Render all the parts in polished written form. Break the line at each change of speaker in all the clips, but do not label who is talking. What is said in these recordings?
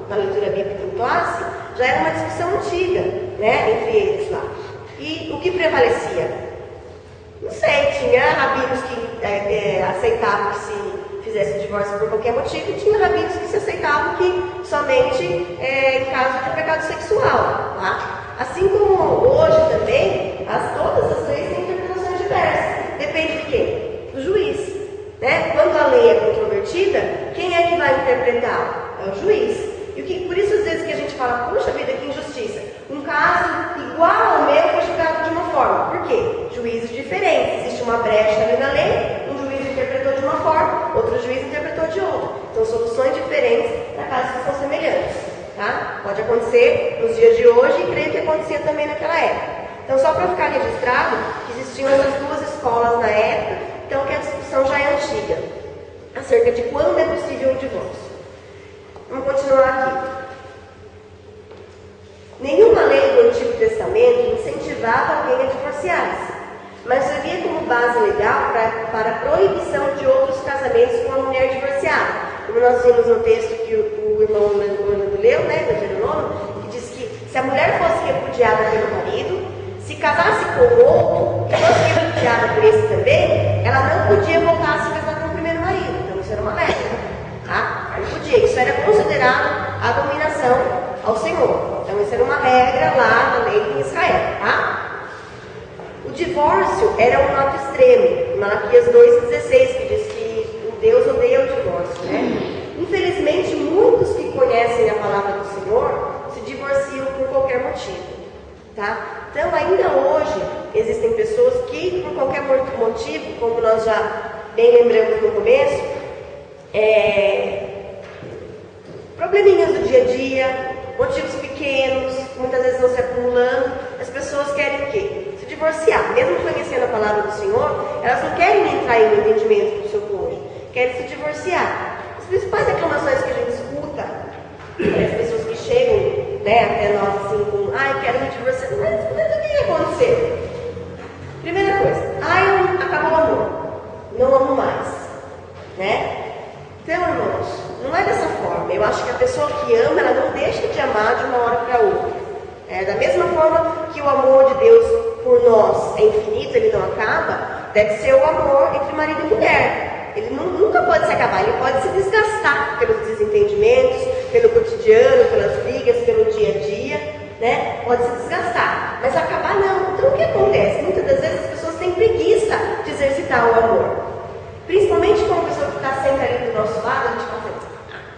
na leitura bíblica em classe, já era uma discussão antiga, né, entre eles lá. E o que prevalecia? Não sei, tinha rabinos que aceitavam que se fizesse o divórcio por qualquer motivo, e tinha rabinos que se aceitavam que somente em caso de pecado sexual. Tá? Assim como hoje também, todas as leis têm interpretações diversas. Depende de quem? Do juiz. Né? Quando a lei é controvertida, quem é que vai interpretar? É o juiz. E por isso às vezes que a gente fala, puxa vida, que injustiça. Um caso igual ao meu foi julgado de uma forma. Por quê? Juízes diferentes. Existe uma brecha ali na lei, um juiz interpretou de uma forma, outro juiz interpretou de outra. Então soluções diferentes para casos que são semelhantes. Tá? Pode acontecer nos dias de hoje e creio que acontecia também naquela época. Então só para ficar registrado que existiam essas duas escolas na época, então que a discussão já é antiga, acerca de quando é possível o divórcio. Vamos continuar aqui. Nenhuma lei do Antigo Testamento incentivava alguém a divorciar-se, mas servia como base legal para a proibição de outros casamentos com a mulher divorciada. Como nós vimos no texto que o irmão Leandro leu, né, do Deuteronômio, que diz que se a mulher fosse repudiada pelo marido, se casasse com outro e fosse repudiada por esse também, ela não podia voltar a se casar com o primeiro marido. Então isso era uma regra. Tá? Não podia. Isso era considerado abominação ao Senhor. Então isso era uma regra lá na lei em Israel. Tá? O divórcio era um ato extremo. Malaquias 2,16, que diz que Deus odeia o divórcio. Né? Infelizmente, muitos que conhecem a palavra do Senhor se divorciam por qualquer motivo. Tá? Então, ainda hoje, existem pessoas que, por qualquer motivo, como nós já bem lembramos no começo, probleminhas do dia a dia, motivos pequenos, muitas vezes vão se acumulando, as pessoas querem o quê? Se divorciar. Mesmo conhecendo a palavra do Senhor, elas não querem entrar em um entendimento do seu cônjuge, querem se divorciar. As principais reclamações que a gente escuta, as pessoas que chegam, né, até nós assim, com, eu quero me divorciar, mas o que aconteceu? Primeira coisa, acabou o amor, não amo mais, né? Então, irmãos, não é dessa forma. Eu acho que a pessoa que ama, ela não deixa de amar de uma hora para outra. Da mesma forma que o amor de Deus por nós é infinito, ele não acaba, deve ser o amor entre marido e mulher. Ele nunca pode se acabar, ele pode se desgastar pelos desentendimentos, pelo cotidiano, pelas brigas, pelo dia a dia, né? Pode se desgastar, mas acabar não. Então o que acontece? Muitas das vezes as pessoas têm preguiça de exercitar o amor. Principalmente com a pessoa que está sempre ali do nosso lado, a gente fala assim,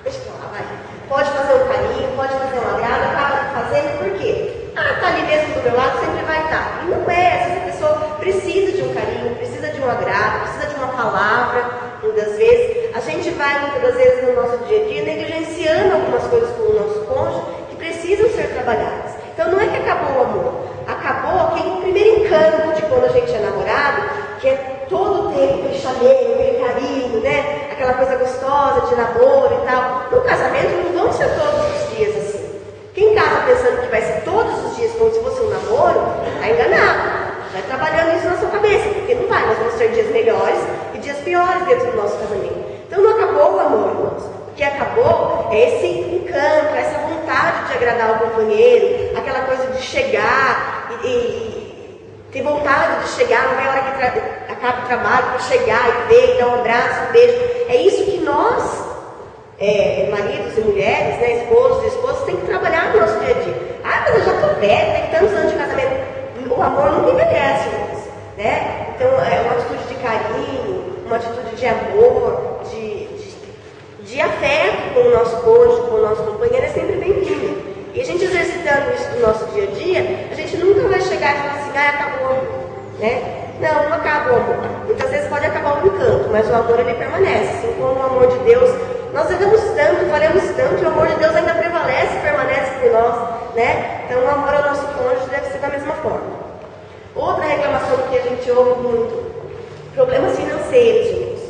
deixa eu lá, vai. Pode fazer um carinho, pode fazer um agrado, acaba fazendo por quê? Tá ali mesmo do meu lado, sempre vai estar. E não é, essa pessoa precisa de um carinho, precisa de um agrado, precisa de uma palavra, muitas vezes. A gente vai, muitas das vezes, no nosso dia a dia, negligenciando algumas coisas com o nosso cônjuge que precisam ser trabalhadas. Então não é que acabou o amor, acabou aquele primeiro encanto de quando a gente é namorado, que é todo o tempo aquele chameio, aquele carinho, né? Aquela coisa gostosa de namoro e tal. No casamento não vão ser todos os dias assim. Quem casa pensando que vai ser todos os dias como se fosse um namoro, está enganado. Vai trabalhando isso na sua cabeça, porque não vai. Nós vamos ter dias melhores e dias piores dentro do nosso casamento. Então não acabou o amor, irmãos. O que acabou é esse encanto, essa vontade de agradar o companheiro, aquela coisa de chegar e ter vontade de chegar, não é a hora que acaba o trabalho para chegar e ver, e dar um abraço, um beijo. É isso que nós, maridos e mulheres, né, esposos e esposas, tem que trabalhar no nosso dia a dia. Mas eu já estou velha, tem tantos anos de casamento. O amor nunca envelhece, né? Então é uma atitude de carinho, uma atitude de amor, de afeto com o nosso cônjuge, com o nosso companheiro, é sempre bem-vindo. E a gente exercitando isso no nosso dia a dia, a gente nunca vai chegar e falar assim, acabou o amor, né? Não acaba o amor. Muitas vezes pode acabar o encanto, mas o amor ele permanece. Assim como o amor de Deus, nós devemos tanto, valemos tanto, e o amor de Deus ainda prevalece, permanece por nós, né? Então o amor ao nosso cônjuge deve ser da mesma forma. Outra reclamação que a gente ouve muito, problemas financeiros, gente.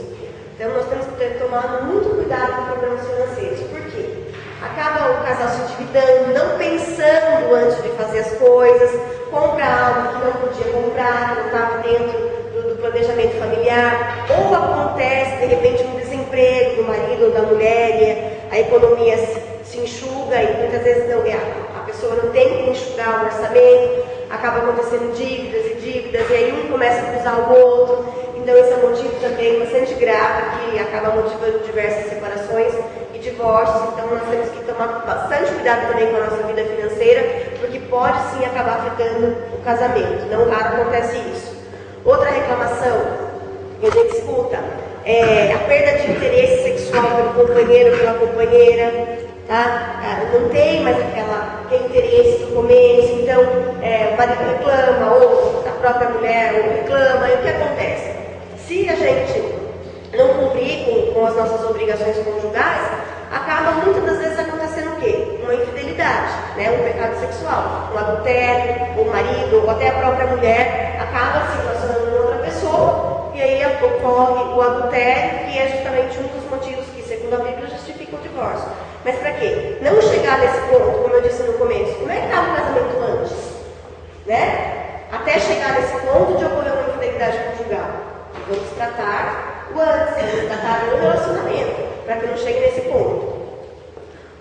Então nós temos que ter tomado muito cuidado com problemas financeiros. Por quê? Acaba o casal se endividando, não pensando antes de fazer as coisas, compra algo que não podia comprar, que não estava dentro do planejamento familiar, ou acontece de repente um desemprego do marido ou da mulher, e a economia se enxuga e muitas vezes não, a pessoa não tem que enxugar o orçamento, acaba acontecendo dívidas, e aí um começa a acusar o outro. Então esse é um motivo também bastante grave que acaba motivando diversas separações e divórcios. Então nós temos que tomar bastante cuidado também com a nossa vida financeira, porque pode sim acabar afetando o casamento. Não raro acontece isso. Outra reclamação que a gente escuta é a perda de interesse sexual pelo companheiro ou pela companheira. Tá? Não tem mais aquele interesse no começo, então o marido reclama, ou a própria mulher reclama, e o que acontece? Se a gente não cumprir com as nossas obrigações conjugais, acaba muitas das vezes acontecendo o quê? Uma infidelidade, né? Um pecado sexual, um adultério, o marido, ou até a própria mulher acaba se relacionando com outra pessoa, e aí ocorre o adultério, que é justamente um dos motivos que, segundo a Bíblia, justifica o divórcio. Mas para quê? Não chegar nesse ponto, como eu disse no começo. Como é que estava o casamento antes? Né? Até chegar nesse ponto de ocorrer uma infidelidade conjugal. Vamos tratar o antes, vamos tratar o relacionamento, para que não chegue nesse ponto.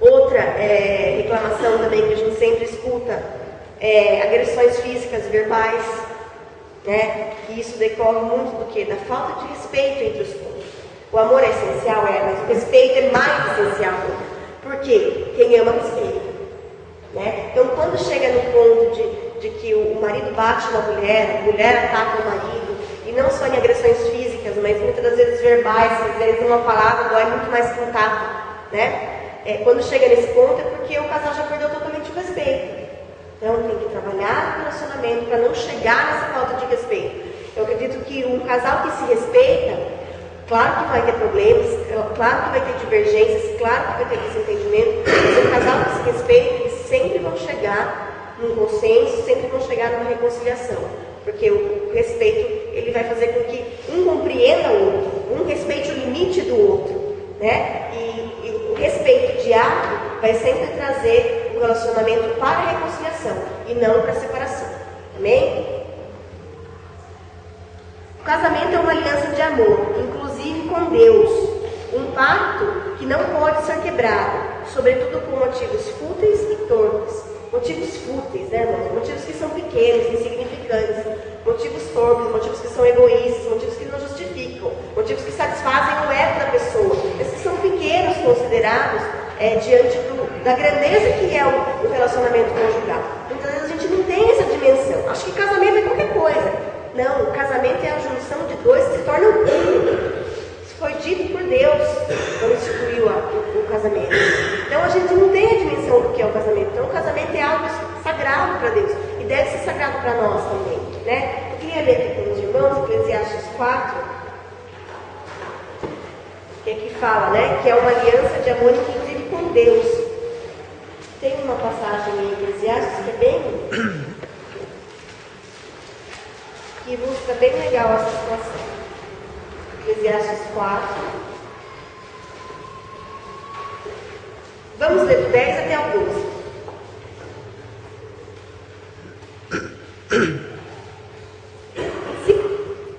Outra reclamação também que a gente sempre escuta é agressões físicas e verbais, né? E isso decorre muito do quê? Da falta de respeito entre os cônjuges. O amor é essencial, mas o respeito é mais essencial. Por quê? Quem ama respeita. Né? Então, quando chega no ponto de que o marido bate na mulher, a mulher ataca o marido, e não só em agressões físicas, mas muitas das vezes verbais, às vezes uma palavra dói muito mais que um tapa. Né? Quando chega nesse ponto é porque o casal já perdeu totalmente o respeito. Então, tem que trabalhar no relacionamento para não chegar nessa falta de respeito. Eu acredito que um casal que se respeita, claro que vai ter problemas, claro que vai ter divergências, claro que vai ter desentendimento, mas um casal que se respeita, eles sempre vão chegar num consenso, sempre vão chegar numa reconciliação. Porque o respeito, ele vai fazer com que um compreenda o outro, um respeite o limite do outro, né? E o respeito diário vai sempre trazer o relacionamento para a reconciliação e não para a separação. Amém? O casamento é uma aliança de amor, inclusive com Deus, um pacto que não pode ser quebrado, sobretudo por motivos fúteis e torpes. Motivos fúteis, né, irmãos? Motivos que são pequenos, insignificantes, motivos torpes, motivos que são egoístas, motivos que não justificam, motivos que satisfazem o ego da pessoa. Esses são pequenos considerados diante da grandeza que é o relacionamento conjugal. Muitas vezes a gente não tem essa dimensão. Acho que casamento é qualquer coisa. Não, o casamento é a junção de dois que se tornam um. Isso foi dito por Deus quando instituiu o casamento. Então a gente não tem a dimensão do que é o casamento. Então o casamento é algo sagrado para Deus e deve ser sagrado para nós também, né? Eu queria ler aqui com os irmãos, Eclesiastes 4, que aqui fala, né, que é uma aliança de amor inclusive com Deus. Tem uma passagem em Eclesiastes que é bem, que ilustra bem legal essa situação. Eclesiastes 4. Vamos ler do 10 até o 12.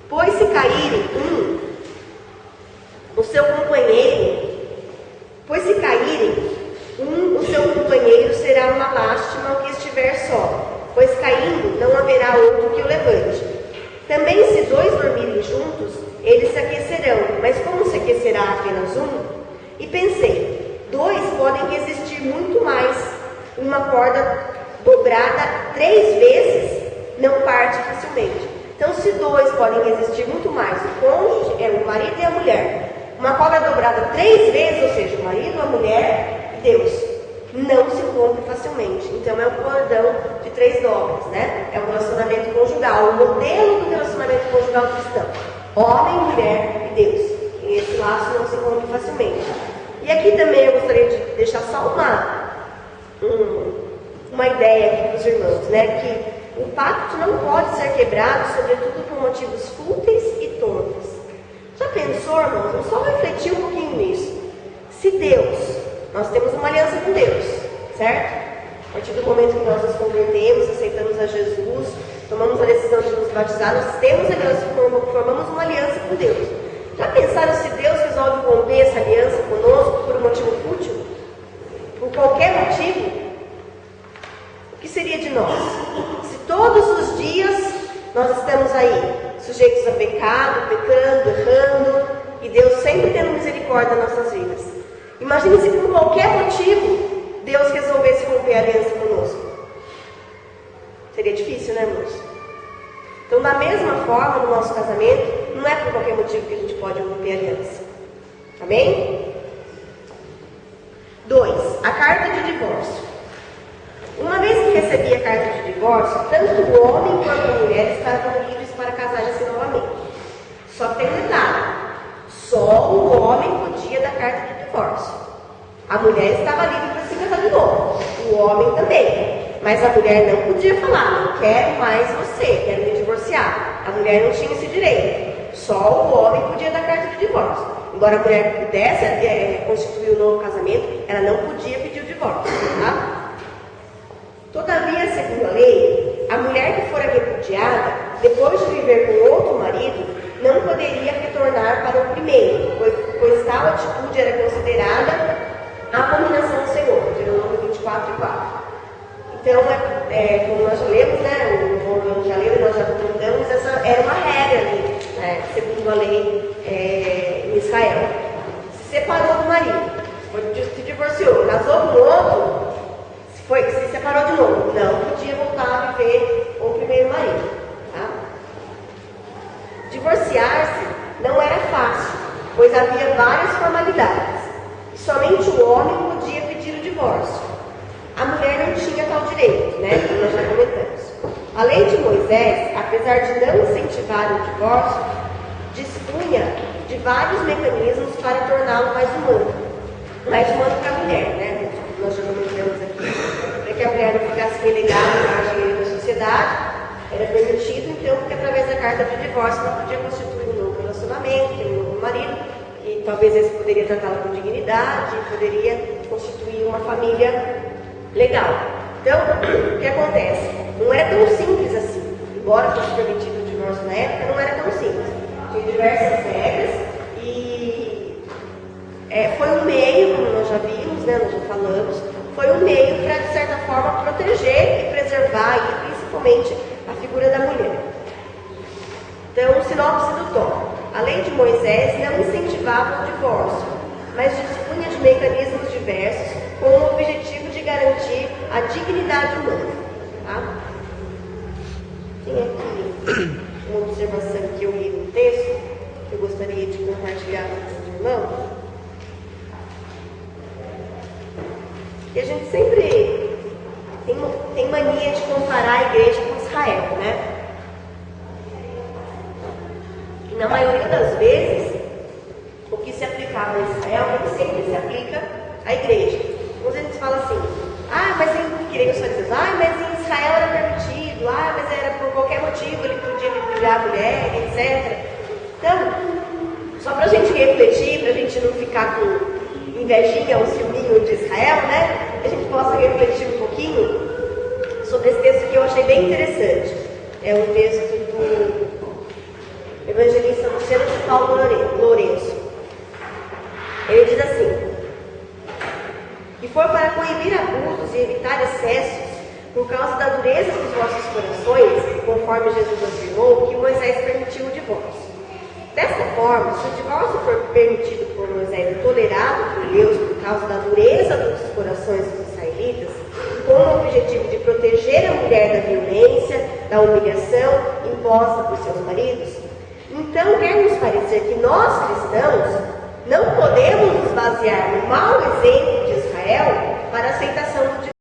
Pois se caírem o seu companheiro será uma lástima ao que estiver só, pois caindo não haverá outro que o levante. Também se dois dormirem juntos, eles se aquecerão, mas como se aquecerá apenas um? E pensei, dois podem resistir muito mais. Uma corda dobrada 3 vezes não parte facilmente. Então, se dois podem resistir muito mais, o cônjuge é o marido e a mulher. Uma corda dobrada 3 vezes, ou seja, o marido, a mulher e Deus, não se rompe facilmente. Então, é um cordão de 3 dobras, né? É um relacionamento conjugal, o modelo do relacionamento conjugal cristão. Homem, mulher e Deus. E esse laço não se rompe facilmente. E aqui também eu gostaria de deixar só uma ideia aqui para os irmãos, né? Que o pacto não pode ser quebrado, sobretudo por motivos fúteis e torpes. Já pensou, irmãos? Vamos só refletir um pouquinho nisso. Se Deus, nós temos uma aliança com Deus, certo? A partir do momento que nós nos convertemos, aceitamos a Jesus, tomamos a decisão de nos batizar, nós formamos uma aliança com Deus. Já pensaram se Deus resolve romper essa aliança conosco por um motivo fútil? Por qualquer motivo? O que seria de nós? Se todos os dias nós estamos aí, sujeitos a pecado, pecando, errando, e Deus sempre tendo misericórdia nas nossas vidas. Imagine se por qualquer motivo Deus resolvesse romper a aliança conosco. Seria difícil, né, irmãos? Então, da mesma forma, no nosso casamento, não é por qualquer motivo que a gente pode romper a aliança. Amém? 2. A carta de divórcio. Uma vez que recebi a carta de divórcio, tanto o homem quanto a mulher estavam livres para casarem-se novamente. Só que tem um detalhe: só o homem podia dar carta de divórcio. A mulher estava livre para se casar de novo. O homem também. Mas a mulher não podia falar: não quero mais você, quero me divorciar. A mulher não tinha esse direito. Só o homem podia dar carta de divórcio. Embora a mulher pudesse constituir um novo casamento, ela não podia pedir o divórcio. Tá? Todavia, segundo a lei, a mulher que fora repudiada, depois de viver com outro marido, não poderia retornar para o primeiro, pois tal atitude era considerada abominação ao Senhor. Deuteronômio 24:4. Então, como nós já lemos, né, o Romano já leu e nós já comentamos, essa era uma regra ali, né, segundo a lei em Israel. Se separou do marido, se divorciou, casou com outro, se separou de novo, não podia voltar a viver com o primeiro marido. Tá? Divorciar-se não era fácil, pois havia várias formalidades. E somente o homem podia pedir o divórcio. A mulher não tinha tal direito, né? Como nós já comentamos. A lei de Moisés, apesar de não incentivar o divórcio, dispunha de vários mecanismos para torná-lo mais humano para a mulher, né? Nós já comentamos aqui. Para que a mulher não ficasse relegada à margem da sociedade, era permitido, então, que através da carta de divórcio ela podia constituir um novo relacionamento, ter um novo marido, e talvez esse poderia tratá-la com dignidade, poderia constituir uma família legal. Então, o que acontece? Não era tão simples assim. Embora fosse permitido o divórcio na época, não era tão simples. Tinha diversas regras e foi um meio, como nós já vimos, né, nós já falamos, foi um meio para, de certa forma, proteger e preservar, e principalmente, a figura da mulher. Então, sinopse do tom. A lei de Moisés não incentivava o divórcio, mas dispunha de mecanismos diversos com o objetivo de garantir a dignidade humana. Tá? Tem aqui uma observação que eu li no texto, que eu gostaria de compartilhar com os irmãos. Que a gente sempre tem mania de comparar a igreja com Israel, né? E na maioria das vezes, o que se aplicava a Israel nem sempre se aplica à igreja. Às vezes a gente fala assim: mas em igreja só diz, mas em Israel era permitido, mas era por qualquer motivo, ele podia repudiar a mulher, etc. Então, só para a gente refletir, para a gente não ficar com invejinha ou ciúminho de Israel, né? Que a gente possa refletir um pouquinho sobre esse texto que eu achei bem interessante. É um texto do evangelista Luciano de Paulo Lourenço. Ele diz assim: e for para coibir abusos e evitar excessos, por causa da dureza dos vossos corações, conforme Jesus afirmou, que Moisés permitiu o divórcio. Desta forma, se o divórcio for permitido por Moisés e tolerado por Deus por causa da dureza dos corações dos israelitas, com o objetivo de proteger a mulher da violência, da humilhação imposta por seus maridos, então quer nos parecer que nós, cristãos, não podemos nos basear no mau exemplo de Israel para a aceitação